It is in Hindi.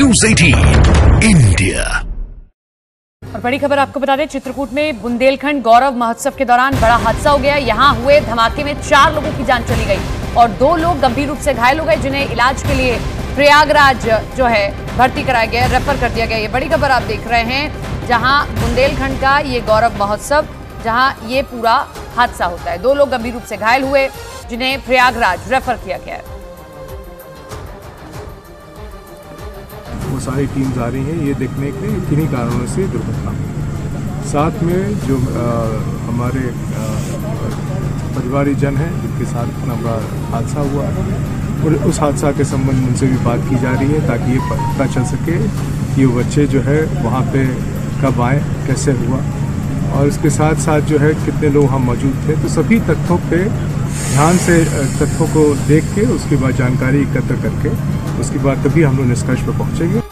News 18 India. और बड़ी खबर आपको बता दें, चित्रकूट में बुंदेलखंड गौरव महोत्सव के दौरान बड़ा हादसा हो गया। यहां हुए धमाके में 4 लोगों की जान चली गई और 2 लोग गंभीर रूप से घायल हो गए, जिन्हें इलाज के लिए प्रयागराज जो है भर्ती कराया गया, रेफर कर दिया गया। ये बड़ी खबर आप देख रहे हैं, जहां बुंदेलखंड का ये गौरव महोत्सव, जहां ये पूरा हादसा होता है। 2 लोग गंभीर रूप से घायल हुए, जिन्हें प्रयागराज रेफर किया गया है। वो सारी टीम्स आ रही हैं ये देखने के लिए किन्हीं कारणों से दुर्घटना। साथ में जो हमारे परिवारीजन हैं जिनके साथ इतना बड़ा हादसा हुआ है, और उस हादसा के संबंध में उनसे भी बात की जा रही है ताकि ये पता चल सके कि वो बच्चे जो है वहाँ पे कब आए, कैसे हुआ, और इसके साथ साथ जो है कितने लोग हम मौजूद थे। तो सभी तथ्यों पे ध्यान से तथ्यों को देख के उसके बाद जानकारी एकत्र करके उसके बाद तभी हम लोग निष्कर्ष पर पहुँचेंगे।